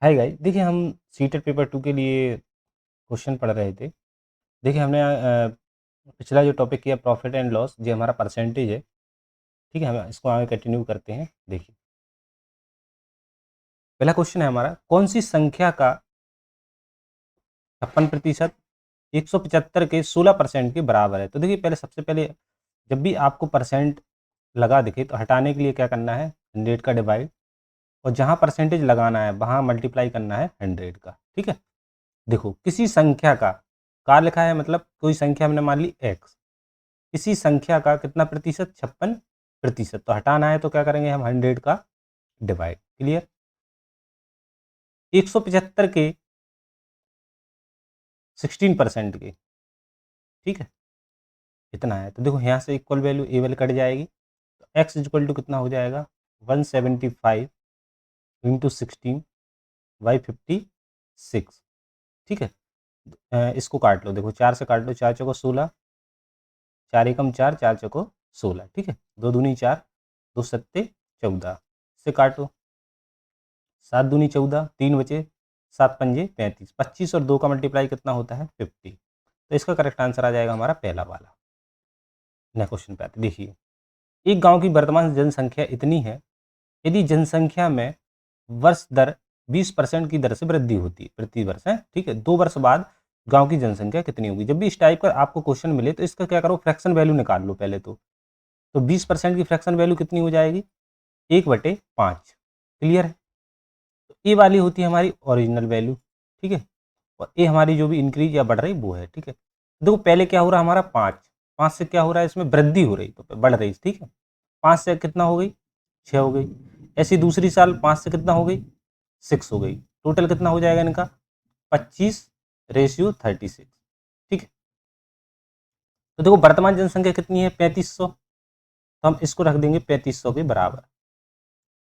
Hi guys, देखिए हम CTET paper 2 के लिए क्वेश्चन पढ़ रहे थे। देखिए हमने पिछला जो टॉपिक किया प्रॉफिट एंड लॉस, जो हमारा परसेंटेज है। ठीक है, हम इसको आगे कंटिन्यू करते हैं। देखिए पहला क्वेश्चन है हमारा, कौन सी संख्या का 56% 175 के 16% के बराबर है। तो देखिए पहले सबसे पहले जब भी आपको परसेंट लगा दिखे तो हटाने के लिए क्या करना है, 100 का डिवाइड, और जहाँ परसेंटेज लगाना है वहाँ मल्टीप्लाई करना है 100 का। ठीक है, देखो किसी संख्या का लिखा है, मतलब कोई संख्या हमने मान ली x, किसी संख्या का कितना प्रतिशत, 56%। तो हटाना है तो क्या करेंगे हम, 100 का डिवाइड। क्लियर। 175 के 16% के, ठीक है, इतना है। तो देखो यहाँ से इक्वल वैल्यू ए वाली कट जाएगी, तो x इक्वल टू कितना हो जाएगा, 175 इंटू 16/56। ठीक है, इसको काट लो, देखो 4 से काट लो, 4 चौको 16, 4 एकम 4, 4 चौको 16। ठीक है, 2 दूनी 4, 2 सत्ते 14 से काटो, 7 दूनी 14, 3 बचे, 7 पंजे 35, 25 और 2 का मल्टीप्लाई कितना होता है, 50। तो इसका करेक्ट आंसर आ जाएगा हमारा पहला वाला। नेक्स्ट क्वेश्चन पे आते, देखिए एक गांव की वर्तमान जनसंख्या इतनी है, यदि जनसंख्या में वर्ष दर 20% की दर से वृद्धि होती है प्रति वर्ष है, ठीक है, 2 वर्ष बाद गांव की जनसंख्या कितनी होगी। जब भी इस टाइप का आपको क्वेश्चन मिले तो इसका क्या करो, फ्रैक्शन वैल्यू निकाल लो पहले तो 20% की फ्रैक्शन वैल्यू कितनी हो जाएगी, 1/5। क्लियर है। तो ए वाली होती है हमारी ओरिजिनल वैल्यू, ठीक है, और ए हमारी जो भी इंक्रीज या बढ़ रही वो है। ठीक है, देखो पहले क्या हो रहा है हमारा, 5, 5 से क्या हो रहा है, इसमें वृद्धि हो रही तो बढ़ रही। ठीक है, 5 से कितना हो गई, 6 हो गई। ऐसी दूसरी साल 5 से कितना हो गई, 6 हो गई। टोटल कितना हो जाएगा इनका, 25:36। ठीक है, तो देखो वर्तमान जनसंख्या कितनी है, 3500, तो हम इसको रख देंगे 3500 के बराबर।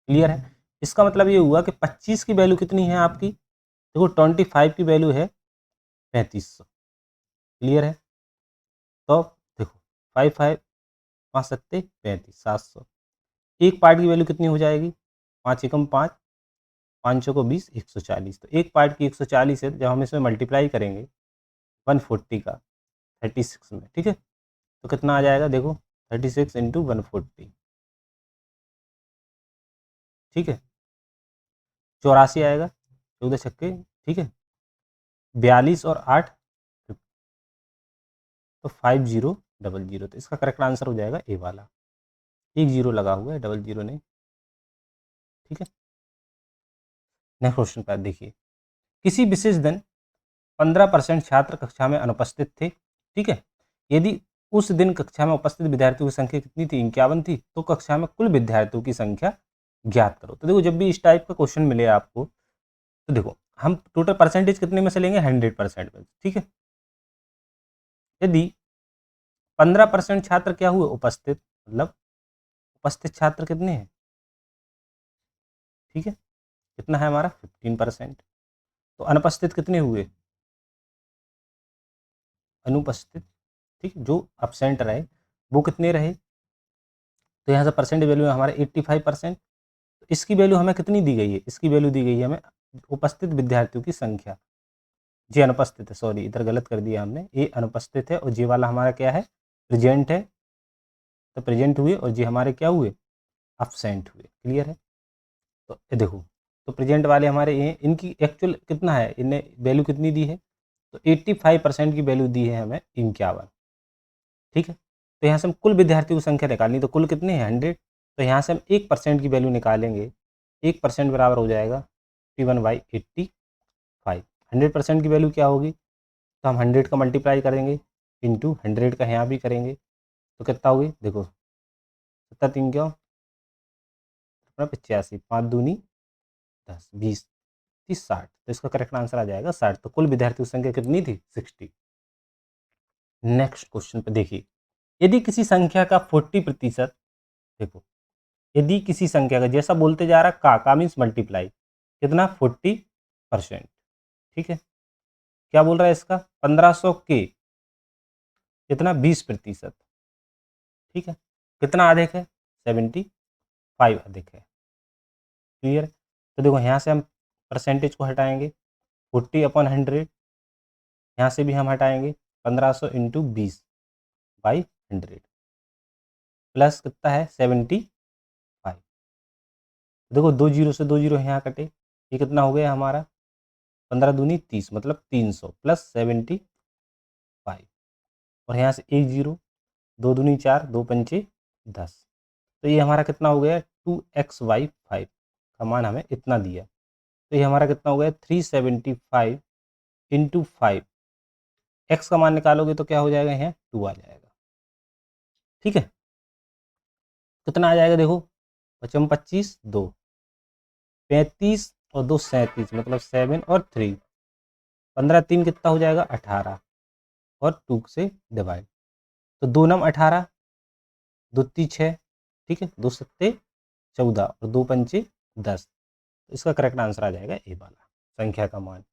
क्लियर है। इसका मतलब ये हुआ कि 25 की वैल्यू कितनी है आपकी, देखो 25 की वैल्यू है 3500। क्लियर है। तो देखो 5 5 5 सत्ते 35, 700। एक पार्ट की वैल्यू कितनी हो जाएगी, 5 एकम 5, 5 को 20, 140। तो एक पार्ट की 140 है, जब हम इसमें मल्टीप्लाई करेंगे 140 का 36 में, ठीक है, तो कितना आ जाएगा, देखो 36 इंटू 140। ठीक है, 84 आएगा, 14 छक्के, ठीक है, 42 और 8, तो 5000। तो इसका करेक्ट आंसर हो जाएगा ए वाला। एक जीरो लगा हुआ है, डबल जीरो नहीं। ठीक है, नेक्स्ट क्वेश्चन पर देखिए, किसी विशेष दिन 15% छात्र कक्षा में अनुपस्थित थे। ठीक है, यदि उस दिन कक्षा में उपस्थित विद्यार्थियों की संख्या कितनी थी, 51 थी, तो कक्षा में कुल विद्यार्थियों की संख्या ज्ञात करो। तो देखो जब भी इस टाइप का क्वेश्चन मिले आपको, तो देखो हम टोटल परसेंटेज कितने में से लेंगे, 100% में। ठीक है, यदि 15% छात्र क्या हुए, उपस्थित, मतलब उपस्थित छात्र कितने हैं, ठीक है, कितना है हमारा 15%। तो अनुपस्थित कितने हुए, अनुपस्थित, ठीक है, जो अपसेंट रहे वो कितने रहे। तो यहाँ से परसेंट वैल्यू है हमारे 85%। तो इसकी वैल्यू हमें कितनी दी गई है, इसकी वैल्यू दी गई है हमें उपस्थित विद्यार्थियों की संख्या। जे अनुपस्थित है, सॉरी इधर गलत कर दिया हमने, ए अनुपस्थित है और जे वाला हमारा क्या है, प्रेजेंट है। तो प्रेजेंट हुए और जे हमारे क्या हुए, अपसेंट हुए। क्लियर है। तो ये देखो, तो प्रेजेंट वाले हमारे ये, इनकी एक्चुअल कितना है, इन्हें वैल्यू कितनी दी है, तो 85% की वैल्यू दी है हमें 51। ठीक है, तो यहाँ से हम कुल विद्यार्थियों की संख्या निकालनी, तो कुल कितने हैं, 100। तो यहाँ से हम 1% की वैल्यू निकालेंगे, 1% बराबर हो जाएगा 51/85। 100% की वैल्यू क्या होगी, तो हम 100 का मल्टीप्लाई करेंगे इंटू 100 का यहाँ भी करेंगे, तो कितना होगी, देखो 7 3 क्यों 85, 5 दूनी 10, 20 30 60। तो इसका करेक्ट आंसर आ जाएगा 60। तो कुल विद्यार्थियों की संख्या कितनी थी, 60। नेक्स्ट क्वेश्चन पे देखिए, यदि किसी संख्या का 40%, देखो यदि किसी संख्या का, जैसा बोलते जा रहा का मीन्स मल्टीप्लाई, कितना 40%। ठीक है, क्या बोल रहा है इसका, 1500 के कितना 20%। ठीक है, कितना अधिक है, 75 अधिक है। क्लियर। तो देखो यहाँ से हम परसेंटेज को हटाएंगे 40/100, यहाँ से भी हम हटाएंगे 1500 इंटू 20/100 प्लस कितना है 75। देखो 2 जीरो से 2 जीरो यहाँ कटे, ये कितना हो गया हमारा 15 दूनी 30 मतलब 300 प्लस 75 और यहाँ से 1 जीरो, 2 दूनी 4, 2 पंचे 10, तो ये हमारा कितना हो गया 2x/5 का मान हमें इतना दिया, तो ये हमारा कितना हो गया 375 इंटू 5, एक्स का मान निकालोगे तो क्या हो जाएगा यहाँ 2 आ जाएगा। ठीक है, कितना आ जाएगा देखो 55 25 2 35 और 2 37 मतलब 7 और 3 15 3 कितना हो जाएगा 18 और 2 से डिवाइड, तो 2 नम 18, 2 ती 6, ठीक है, 2 सत्ते 14 और 2 पंचे 10, तो इसका करेक्ट आंसर आ जाएगा ए वाला संख्या का मान।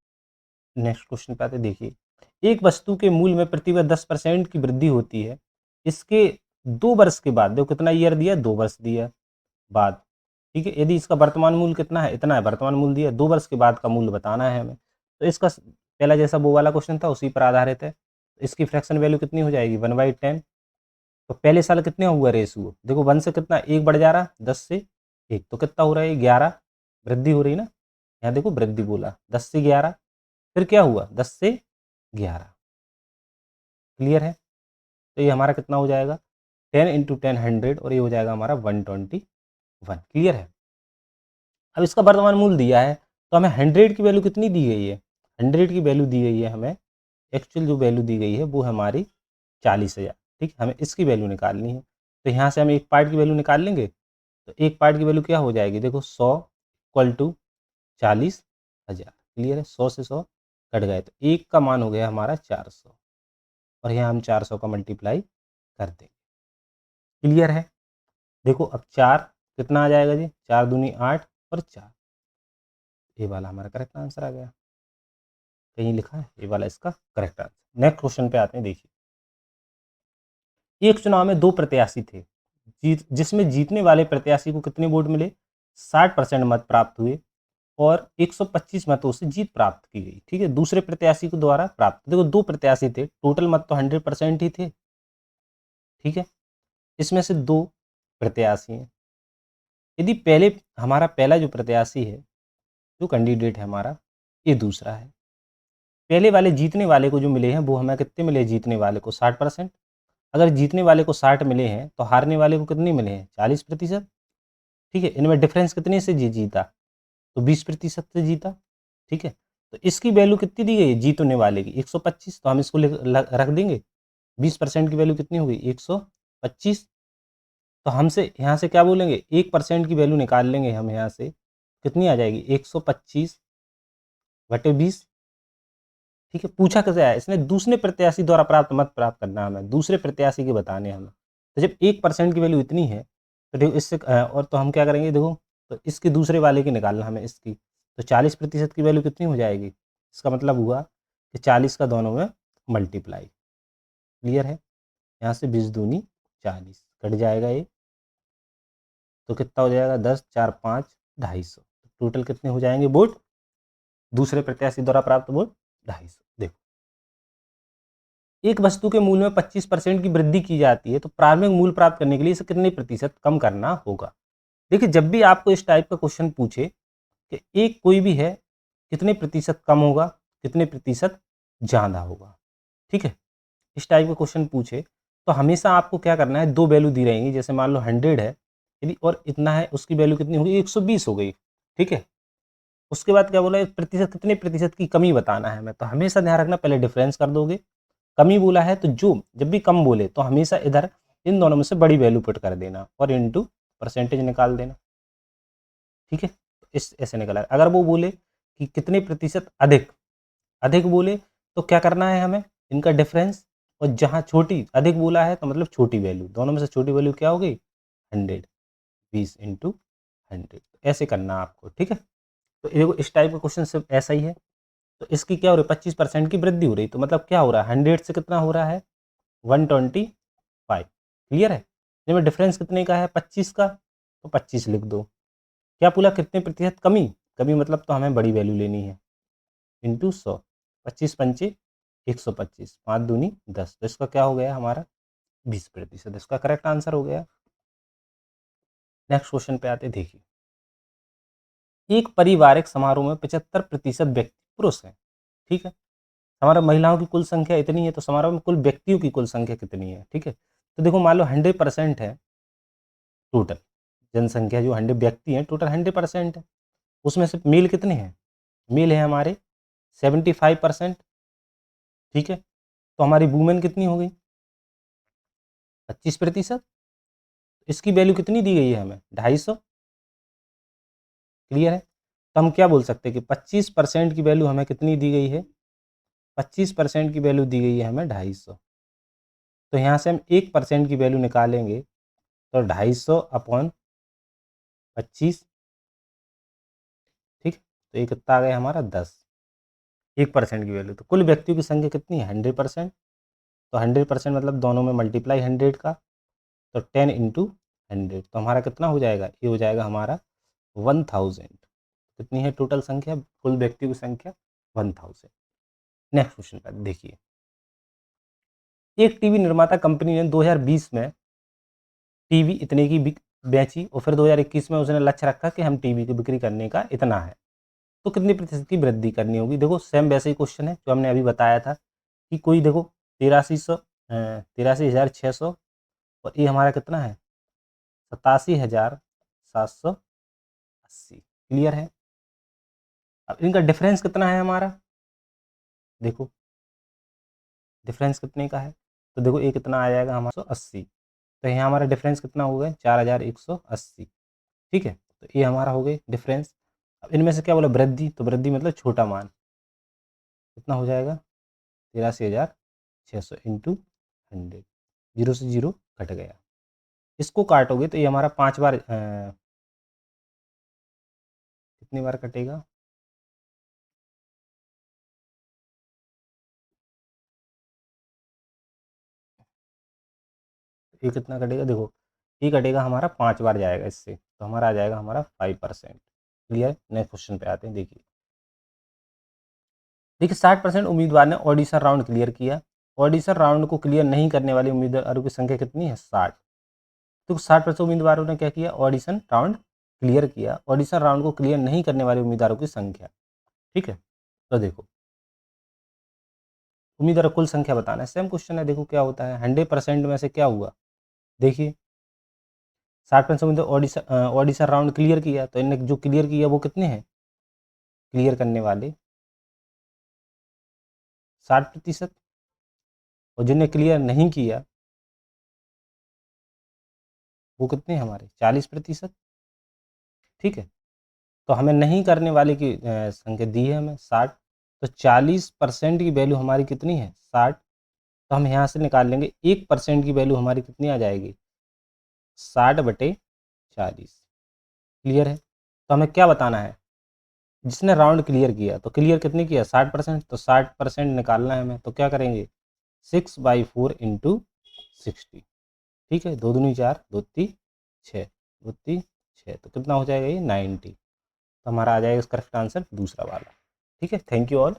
नेक्स्ट क्वेश्चन पे आते देखिए, एक वस्तु के मूल्य में प्रति वर्ष 10% की वृद्धि होती है, इसके 2 वर्ष के बाद, देखो कितना ईयर दिया 2 वर्ष दिया बाद, ठीक है, यदि इसका वर्तमान मूल्य कितना है इतना है, वर्तमान मूल्य दिया 2 वर्ष के बाद का मूल्य बताना है हमें, तो इसका पहला जैसा वो वाला क्वेश्चन था उसी पर आधारित है, तो इसकी फ्रैक्शन वैल्यू कितनी हो जाएगी 1/10, तो पहले साल कितने हुआ रेशियो, देखो 1 से कितना 1 बढ़ जा रहा 10 से 1, तो कितना हो रहा है 11, वृद्धि हो रही ना, यहाँ देखो वृद्धि बोला 10 से 11, फिर क्या हुआ 10 से 11, क्लियर है, तो ये हमारा कितना हो जाएगा 10 इंटू 10 100 और ये हो जाएगा हमारा 121, क्लियर है। अब इसका वर्तमान मूल्य दिया है, तो हमें 100 की वैल्यू कितनी दी गई है, 100 की वैल्यू दी गई है हमें, एक्चुअल जो वैल्यू दी गई है वो हमारी 40,000, ठीक, हमें इसकी वैल्यू निकालनी है, तो यहाँ से हम एक पार्ट की वैल्यू निकाल लेंगे, तो एक पार्ट की वैल्यू क्या हो जाएगी देखो 100 इक्वल टू 40,000, क्लियर है, 100 से 100 कट गए, तो एक का मान हो गया हमारा 400 और यहाँ हम 400 का मल्टीप्लाई कर देंगे, क्लियर है। देखो अब 4 कितना आ जाएगा जी, 4 दूनी 8 और 4, ये वाला हमारा करेक्ट आंसर आ गया, कहीं लिखा है ये वाला इसका करेक्ट आंसर। नेक्स्ट क्वेश्चन पे आते हैं देखिए, एक चुनाव में 2 प्रत्याशी थे, जिसमें जीतने वाले प्रत्याशी को कितने वोट मिले 60% मत प्राप्त हुए और 125 मतों से जीत प्राप्त की गई, ठीक है, दूसरे प्रत्याशी को द्वारा प्राप्त, देखो 2 प्रत्याशी थे, टोटल मत तो 100% ही थे, ठीक है, इसमें से 2 प्रत्याशी हैं, यदि पहले हमारा पहला जो प्रत्याशी है जो कैंडिडेट है हमारा, ये दूसरा है, पहले वाले जीतने वाले को जो मिले हैं वो हमें कितने मिले, जीतने वाले को 60%, अगर जीतने वाले को 60 मिले हैं तो हारने वाले को कितने मिले हैं 40%, ठीक है, इनमें डिफरेंस कितने से जीता, तो 20% से जीता, ठीक है, तो इसकी वैल्यू कितनी दी गई है जीतने वाले की 125, तो हम इसको रख देंगे, 20% की वैल्यू कितनी होगी 125, तो हमसे यहाँ से क्या बोलेंगे 1% की वैल्यू निकाल लेंगे हम, यहाँ से कितनी आ जाएगी 125/20, ठीक है, पूछा कैसे आया, इसने दूसरे प्रत्याशी द्वारा प्राप्त मत प्राप्त करना हमें, दूसरे प्रत्याशी के बताने हमें, तो जब 1% की वैल्यू इतनी है तो देखो इससे और तो हम क्या करेंगे देखो, तो इसके दूसरे वाले की निकालना हमें इसकी, तो 40% की वैल्यू कितनी हो जाएगी, इसका मतलब हुआ कि 40 का दोनों में मल्टीप्लाई, क्लियर है, यहाँ से 20 दूनी 40 कट जाएगा ये, तो कितना हो जाएगा 10 4 5 250, टोटल कितने हो जाएंगे वोट, दूसरे प्रत्याशी द्वारा प्राप्त वोट 250। देखो एक वस्तु के मूल्य में 25% की वृद्धि की जाती है, तो प्रारंभिक मूल्य प्राप्त करने के लिए इसे कितने प्रतिशत कम करना होगा। देखिए जब भी आपको इस टाइप का क्वेश्चन पूछे कि एक कोई भी है कितने प्रतिशत कम होगा कितने प्रतिशत ज़्यादा होगा, ठीक है, इस टाइप का क्वेश्चन पूछे तो हमेशा आपको क्या करना है, 2 वैल्यू दी रहेंगी, जैसे मान लो 100 है यदि और इतना है, उसकी वैल्यू कितनी होगी 120 हो गई, ठीक है, उसके बाद क्या बोला प्रतिशत कितने प्रतिशत की कमी बताना है हमें, तो हमेशा ध्यान रखना पहले डिफरेंस कर दोगे, कमी बोला है तो जो जब भी कम बोले तो हमेशा इधर इन दोनों में से बड़ी वैल्यू पुट कर देना और इनटू परसेंटेज निकाल देना, ठीक है, इस ऐसे निकला। अगर वो बोले कि कितने प्रतिशत अधिक अधिक बोले तो क्या करना है हमें, इनका डिफरेंस, और जहाँ छोटी अधिक बोला है तो मतलब छोटी वैल्यू, दोनों में से छोटी वैल्यू क्या हो गई 100, 20 इंटू 100, ऐसे करना आपको, ठीक है, तो देखो इस टाइप का क्वेश्चन सिर्फ ऐसा ही है, तो इसकी क्या हो रही है 25% की वृद्धि हो रही, तो मतलब क्या हो रहा है 100 से कितना हो रहा है 125, क्लियर है, इसमें डिफरेंस कितने का है 25 का, तो 25 लिख दो, क्या बोला कितने प्रतिशत कमी, कमी मतलब तो हमें बड़ी वैल्यू लेनी है, इंटू 100, 25 पंचे 125, 5 दूनी 10, तो इसका क्या हो गया हमारा 20%, इसका करेक्ट आंसर हो गया। नेक्स्ट क्वेश्चन पे आते, देखिए एक पारिवारिक समारोह में 75% व्यक्ति पुरुष हैं, ठीक है, हमारा महिलाओं की कुल संख्या इतनी है, तो समारोह में कुल व्यक्तियों की कुल संख्या कितनी है, ठीक है। तो देखो मान लो 100% है टोटल जनसंख्या, जो 100 व्यक्ति हैं टोटल 100% है, उसमें से मेल कितने हैं, मेल है हमारे 75%, ठीक है। तो हमारी वुमेन कितनी हो गई 25%, इसकी वैल्यू कितनी दी गई है हमें 250, क्लियर है। तो हम क्या बोल सकते हैं कि 25% की वैल्यू हमें कितनी दी गई है, 25% की वैल्यू दी गई है हमें 250, तो यहाँ से हम 1% की वैल्यू निकालेंगे, तो 250 अपॉन 25, ठीक, तो ये कितना आ गया हमारा 10, 1% की वैल्यू। तो कुल व्यक्तियों की संख्या कितनी है 100%, तो 100% मतलब दोनों में मल्टीप्लाई 100 का, तो 10 इंटू 100, तो हमारा कितना हो जाएगा, ये हो जाएगा हमारा 1000। कितनी है टोटल संख्या, कुल व्यक्तियों की संख्या 1000। नेक्स्ट क्वेश्चन पर देखिए, एक टीवी निर्माता कंपनी ने 2020 में टीवी इतने की बेची, और फिर 2021 में उसने लक्ष्य रखा कि हम टीवी की बिक्री करने का इतना है, तो कितनी प्रतिशत की वृद्धि करनी होगी। देखो सेम वैसे ही क्वेश्चन है जो हमने अभी बताया था कि कोई देखो 83,600 और ये हमारा कितना है 87,780, क्लियर है। अब इनका डिफरेंस कितना है हमारा, देखो डिफरेंस कितने का है, तो देखो ये कितना आ जाएगा हमारा 180, तो यहाँ हमारा डिफरेंस कितना हो गया 4180, ठीक है। तो ये हमारा हो गई डिफरेंस। अब इनमें से क्या बोला वृद्धि, तो वृद्धि मतलब छोटा मान, कितना हो जाएगा 83,600 इंटू 100, 0 से 0 कट गया, इसको काटोगे तो ये हमारा 5 बार कितनी बार कटेगा, ये कितना कटेगा, देखो ये कटेगा हमारा 5 बार जाएगा इससे, तो हमारा आ जाएगा हमारा 5%, क्लियर। नेक्स्ट क्वेश्चन पे आते हैं, देखिए देखिए 60% उम्मीदवार ने ऑडिशन राउंड क्लियर किया, ऑडिशन राउंड को क्लियर नहीं करने वाले उम्मीदवारों की संख्या कितनी है 60, तो 60% उम्मीदवारों ने क्या किया ऑडिशन राउंड क्लियर किया, ऑडिशन राउंड को क्लियर नहीं करने वाले उम्मीदवारों की संख्या, ठीक है। तो देखो उम्मीदवारों कुल संख्या बताना है, सेम क्वेश्चन है, देखो क्या होता है 100% में से क्या हुआ, देखिए 60% उम्मीदवार ऑडिशन राउंड क्लियर किया, तो इन्हें जो क्लियर किया वो कितने हैं क्लियर करने वाले 60%, और जिन्हें क्लियर नहीं किया वो कितने हैं हमारे 40%, ठीक है। तो हमें नहीं करने वाले की संख्या दी है हमें 60, तो 40% की वैल्यू हमारी कितनी है 60, तो हम यहाँ से निकाल लेंगे 1% की वैल्यू हमारी कितनी आ जाएगी 60/40, क्लियर है। तो हमें क्या बताना है, जिसने राउंड क्लियर किया, तो क्लियर कितने किया 60%, तो 60% निकालना है हमें, तो क्या करेंगे 6/4 इंटू 60, ठीक है, 2 दूनी 4, 2 3 6, 2 3 6, तो कितना हो जाएगा ये 90, तो हमारा आ जाएगा इसका करेक्ट आंसर दूसरा वाला, ठीक है। Thank you all.